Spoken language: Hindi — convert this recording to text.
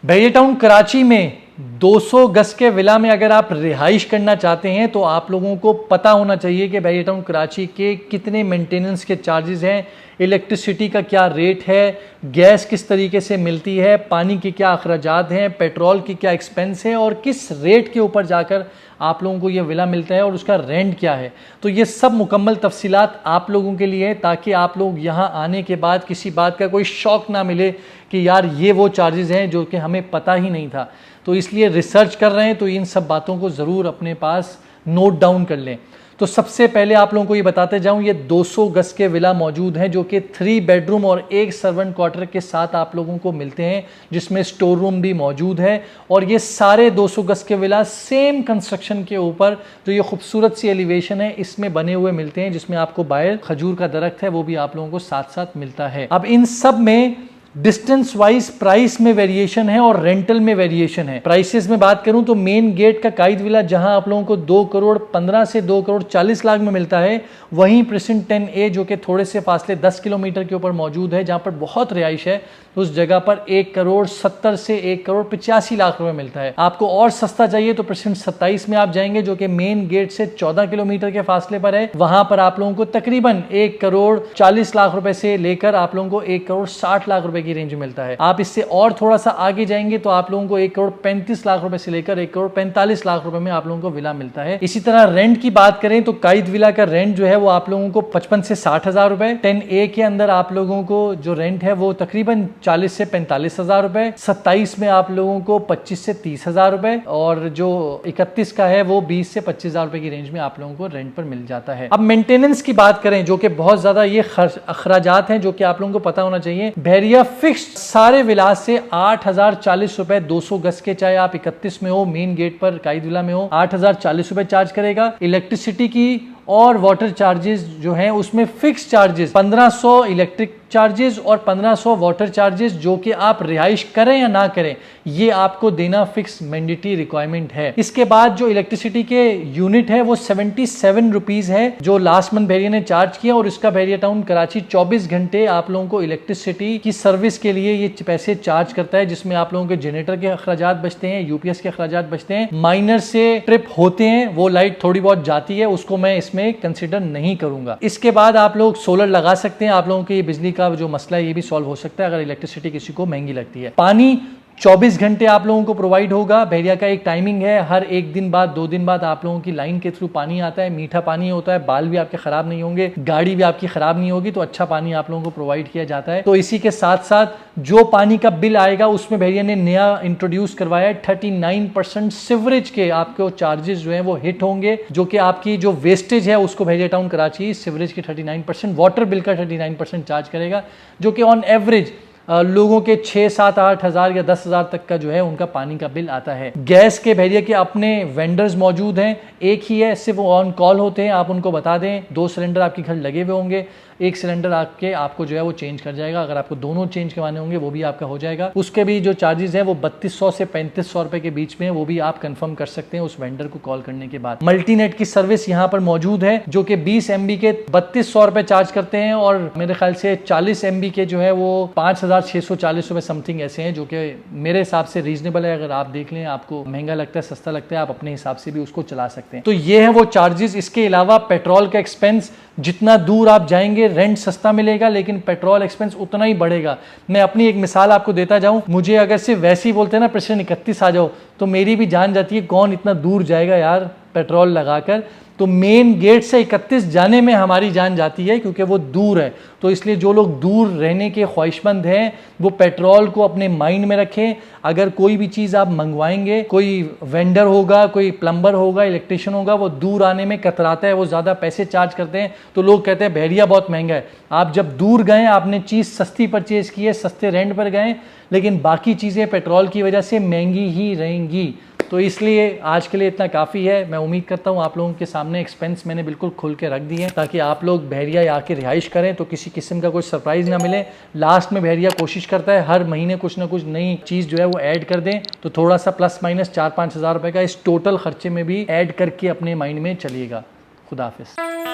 बहरिया टाउन कराची में 200 गज के विला में अगर आप रिहाइश करना चाहते हैं तो आप लोगों को पता होना चाहिए कि बहरिया टाउन कराची के कितने मेंटेनेंस के चार्जेस हैं, इलेक्ट्रिसिटी का क्या रेट है, गैस किस तरीके से मिलती है, पानी के क्या अखराजात हैं, पेट्रोल की क्या एक्सपेंस है और किस रेट के ऊपर जाकर आप लोगों को ये विला मिलता है और उसका रेंट क्या है। तो ये सब मुकम्मल तफसीलात आप लोगों के लिए है ताकि आप लोग यहाँ आने के बाद किसी बात का कोई शौक ना मिले कि यार ये वो चार्जेस हैं जो कि हमें पता ही नहीं था। तो इसलिए रिसर्च कर रहे हैं तो इन सब बातों को ज़रूर अपने पास नोट डाउन कर लें। तो सबसे पहले आप लोगों को ये बताते जाऊं, ये 200 गज के विला मौजूद हैं जो कि 3 बेडरूम और 1 सर्वेंट क्वार्टर के साथ आप लोगों को मिलते हैं, जिसमें स्टोर रूम भी मौजूद है। और ये सारे 200 गज के विला सेम कंस्ट्रक्शन के ऊपर जो ये खूबसूरत सी एलिवेशन है इसमें बने हुए मिलते हैं, जिसमें आपको बाहर खजूर का दरख्त है वो भी आप लोगों को साथ साथ मिलता है। अब इन सब में डिस्टेंस वाइज प्राइस में वेरिएशन है और रेंटल में वेरिएशन है। प्राइसेस में बात करूं तो मेन गेट का कायद विला जहां आप लोगों को 2 करोड़ 15 से 2 करोड़ 40 लाख में मिलता है, वहीं प्रेसिडेंट 10A जो कि थोड़े से फासले 10 किलोमीटर के ऊपर मौजूद है, जहां पर बहुत रिहाइश है, उस जगह पर 1 करोड़ 70 से 1 करोड़ 85 लाख रुपए मिलता है। आपको और सस्ता चाहिए तो प्रेसिडेंट 27 में आप जाएंगे जो कि मेन गेट से 14 किलोमीटर के फासले पर है। वहां पर आप लोगों को तकरीबन 1 करोड़ 40 लाख रुपए से लेकर आप लोगों को 1 करोड़ 60 लाख रुपए की रेंज में मिलता है। आप इससे और थोड़ा सा आगे जाएंगे तो आप लोगों को 1 करोड़ 35 लाख रुपए से लेकर 1 करोड़ 45 लाख रुपए में आप लोगों को विला मिलता है। इसी तरह रेंट की बात करें तो कायद विला का रेंट जो है वो आप लोगों को 55 से 60 हजार रुपए, 10A के अंदर आप लोगों को जो रेंट है वो तकरीबन 40 से 45 हजार रुपए, 27 में आप लोगों को 25 से 30 हजार रुपए और जो 31 का है वो 20 से 25 हजार रुपए की रेंज में आप लोगों को रेंट पर मिल जाता है। अब मेंटेनेंस की बात करें जो कि बहुत ज्यादा ये अखराजात हैं जो कि आप लोगों को पता होना चाहिए। बहरिया फिक्स सारे विला से 8,040 रुपए 200 गज के, चाहे आप 31 में हो मेन गेट पर कायद विला में हो, 8,040 रुपए चार्ज करेगा। इलेक्ट्रिसिटी की और वाटर चार्जेस जो हैं उसमें फिक्स चार्जेस 1500 इलेक्ट्रिक चार्जेस और 1500 वाटर चार्जेस जो कि आप रिहाइश करें या ना करें ये आपको देना फिक्स मैंडेटरी रिक्वायरमेंट है। इसके बाद जो इलेक्ट्रिसिटी के यूनिट है वो 77 रुपीज है जो लास्ट मंथ बहरिया ने चार्ज किया और इसका बहरिया टाउन कराची 24 घंटे आप लोगों को इलेक्ट्रिसिटी की सर्विस के लिए ये पैसे चार्ज करता है, जिसमें आप लोगों के जनरेटर के अखराजात बचते हैं, यूपीएस के अखराजात बचते हैं, माइनर से ट्रिप होते हैं, वो लाइट थोड़ी बहुत जाती है, उसको मैं इसमें कंसिडर नहीं करूंगा। इसके बाद आप लोग सोलर लगा सकते हैं, आप लोगों के बिजली का जो मसला है ये भी सॉल्व हो सकता है अगर इलेक्ट्रिसिटी किसी को महंगी लगती है। पानी 24 घंटे आप लोगों को प्रोवाइड होगा। बहरिया का एक टाइमिंग है, हर 1 दिन बाद 2 दिन बाद आप लोगों की लाइन के थ्रू पानी आता है, मीठा पानी होता है, बाल भी आपके खराब नहीं होंगे, गाड़ी भी आपकी खराब नहीं होगी, तो अच्छा पानी आप लोगों को प्रोवाइड किया जाता है। तो इसी के साथ साथ जो पानी का बिल आएगा उसमें बहरिया ने नया इंट्रोड्यूस करवाया है 39% सिवरेज के आपको चार्जेस जो है वो हिट होंगे, जो कि आपकी जो वेस्टेज है उसको बहरिया टाउन कराची सिवरेज के 39%, वाटर बिल का 39% चार्ज करेगा, जो कि ऑन एवरेज लोगों के 6, 7, 8 हजार या 10 हजार तक का जो है उनका पानी का बिल आता है। गैस के बहरिया के अपने वेंडर्स मौजूद हैं, एक ही है, सिर्फ ऑन कॉल होते हैं, आप उनको बता दें 2 सिलेंडर आपके घर लगे हुए होंगे, 1 सिलेंडर आपको जो है वो चेंज कर जाएगा, अगर आपको दोनों चेंज करवाने होंगे वो भी आपका हो जाएगा। उसके भी जो चार्जेस है वो 3200 से 3500 रुपए के बीच में, वो भी आप कंफर्म कर सकते हैं उस वेंडर को कॉल करने के बाद। मल्टीनेट की सर्विस यहाँ पर मौजूद है जो कि 20 MB के 3200 रुपए चार्ज करते हैं और मेरे ख्याल से 40 MB के जो है वो 5640 रुपए समथिंग ऐसे हैं, जो कि मेरे हिसाब से रीजनेबल है। अगर आप देख लें, आपको महंगा लगता है सस्ता लगता है, आप अपने हिसाब से भी उसको चला सकते हैं। तो ये है वो चार्जेस। इसके अलावा पेट्रोल का एक्सपेंस, जितना दूर आप जाएंगे रेंट सस्ता मिलेगा लेकिन पेट्रोल एक्सपेंस उतना ही बढ़ेगा। मैं अपनी एक मिसाल आपको देता जाऊं, मुझे अगर सिर्फ वैसे ही बोलते हैं ना प्रेसिडेंट 31 आ जाओ तो मेरी भी जान जाती है, कौन इतना दूर जाएगा यार पेट्रोल लगाकर। तो मेन गेट से 31 जाने में हमारी जान जाती है क्योंकि वो दूर है। तो इसलिए जो लोग दूर रहने के ख्वाहिशमंद हैं वो पेट्रोल को अपने माइंड में रखें। अगर कोई भी चीज़ आप मंगवाएंगे, कोई वेंडर होगा, कोई प्लम्बर होगा, इलेक्ट्रिशियन होगा, वो दूर आने में कतराता है, वो ज़्यादा पैसे चार्ज करते हैं, तो लोग कहते हैं बहरिया बहुत महंगा है। आप जब दूर गए, आपने चीज़ सस्ती परचेज की है, सस्ते रेंट पर गए, लेकिन बाकी चीज़ें पेट्रोल की वजह से महंगी ही रहेंगी। तो इसलिए आज के लिए इतना काफ़ी है। मैं उम्मीद करता हूँ आप लोगों के सामने एक्सपेंस मैंने बिल्कुल खुल के रख दिए ताकि आप लोग बहरिया आके रिहाइश करें तो किसी किस्म का कोई सरप्राइज़ ना मिले। लास्ट में बहरिया कोशिश करता है हर महीने कुछ ना कुछ नई चीज़ जो है वो ऐड कर दें, तो थोड़ा सा प्लस माइनस 4-5 हज़ार रुपये का इस टोटल खर्चे में भी ऐड करके अपने माइंड में चलिएगा। खुदा हाफिज़।